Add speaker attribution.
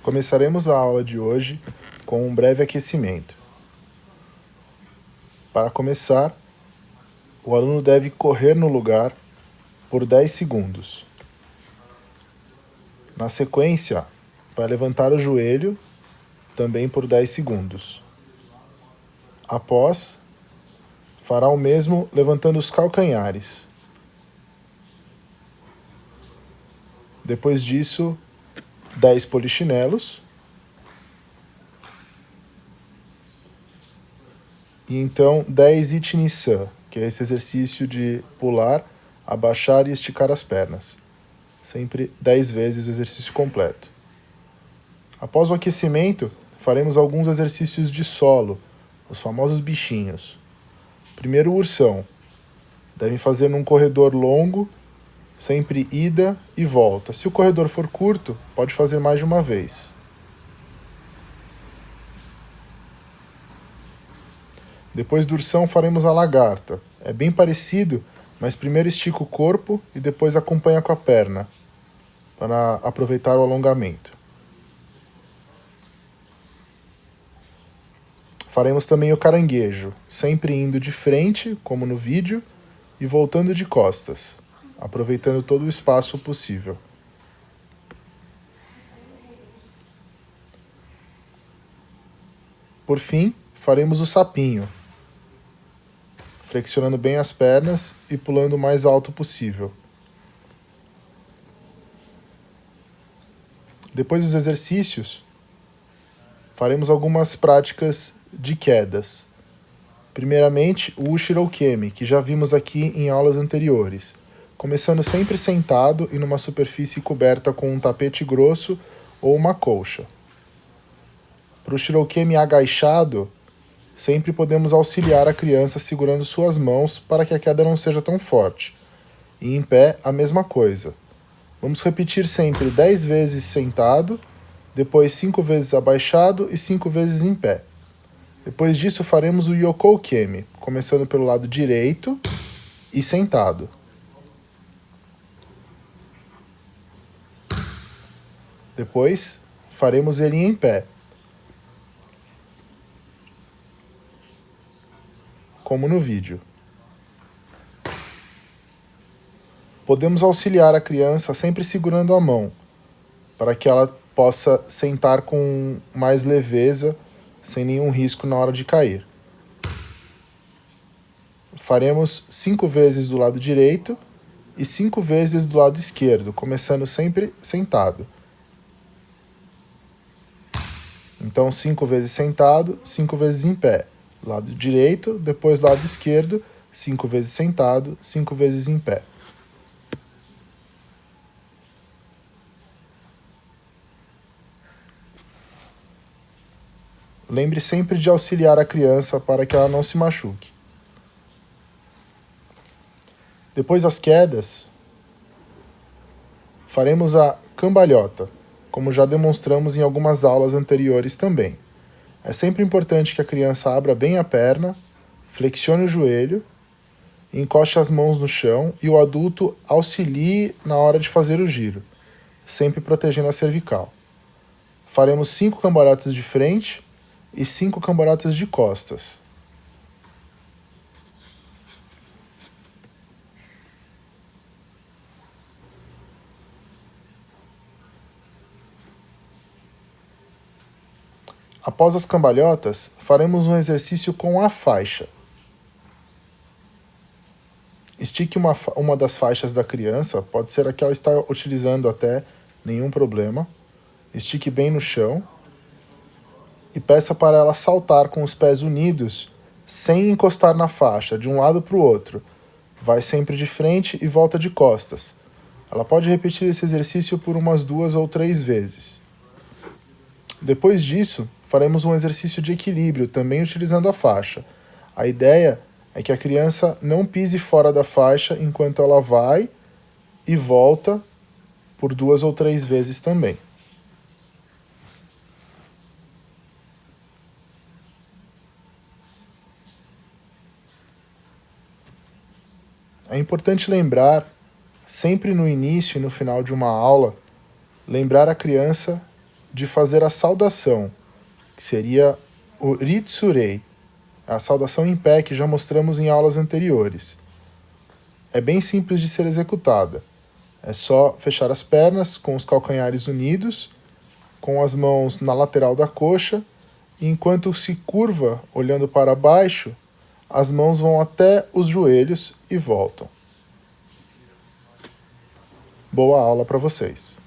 Speaker 1: Começaremos a aula de hoje com um breve aquecimento. Para começar, o aluno deve correr no lugar por 10 segundos. Na sequência, vai levantar o joelho também por 10 segundos. Após, fará o mesmo levantando os calcanhares. Depois disso, 10 polichinelos. E então 10 Iti-Nissan, que é esse exercício de pular, abaixar e esticar as pernas. Sempre 10 vezes o exercício completo. Após o aquecimento, faremos alguns exercícios de solo, os famosos bichinhos. Primeiro, o ursão. Devem fazer num corredor longo, sempre ida e volta. Se o corredor for curto, pode fazer mais de uma vez. Depois do ursão, faremos a lagarta. É bem parecido, mas primeiro estica o corpo e depois acompanha com a perna, para aproveitar o alongamento. Faremos também o caranguejo, sempre indo de frente, como no vídeo, e voltando de costas, aproveitando todo o espaço possível. Por fim, faremos o sapinho, flexionando bem as pernas e pulando o mais alto possível. Depois dos exercícios, faremos algumas práticas de quedas. Primeiramente, o Ushirokemi, que já vimos aqui em aulas anteriores, começando sempre sentado e numa superfície coberta com um tapete grosso ou uma colcha. Para o Ushirokemi agachado, sempre podemos auxiliar a criança segurando suas mãos para que a queda não seja tão forte. E em pé, a mesma coisa. Vamos repetir sempre 10 vezes sentado, depois 5 vezes abaixado e 5 vezes em pé. Depois disso, faremos o Yokoukemi, começando pelo lado direito e sentado. Depois, faremos ele em pé, como no vídeo. Podemos auxiliar a criança sempre segurando a mão, para que ela possa sentar com mais leveza, sem nenhum risco na hora de cair. Faremos 5 vezes do lado direito e 5 vezes do lado esquerdo, começando sempre sentado. Então, 5 vezes sentado, 5 vezes em pé. Lado direito, depois lado esquerdo, 5 vezes sentado, 5 vezes em pé. Lembre sempre de auxiliar a criança para que ela não se machuque. Depois das quedas, faremos a cambalhota, como já demonstramos em algumas aulas anteriores também. É sempre importante que a criança abra bem a perna, flexione o joelho, encoste as mãos no chão e o adulto auxilie na hora de fazer o giro, sempre protegendo a cervical. Faremos 5 cambalhotas de frente e 5 cambalhotas de costas. Após as cambalhotas, faremos um exercício com a faixa. Estique uma das faixas da criança, pode ser a que ela está utilizando até, nenhum problema. Estique bem no chão e peça para ela saltar com os pés unidos, sem encostar na faixa, de um lado para o outro. Vai sempre de frente e volta de costas. Ela pode repetir esse exercício por umas 2 ou 3 vezes. Depois disso, faremos um exercício de equilíbrio, também utilizando a faixa. A ideia é que a criança não pise fora da faixa enquanto ela vai e volta por 2 ou 3 vezes também. É importante lembrar, sempre no início e no final de uma aula, lembrar a criança de fazer a saudação, que seria o Ritsurei, a saudação em pé que já mostramos em aulas anteriores. É bem simples de ser executada. É só fechar as pernas com os calcanhares unidos, com as mãos na lateral da coxa, e enquanto se curva olhando para baixo, as mãos vão até os joelhos e voltam. Boa aula para vocês!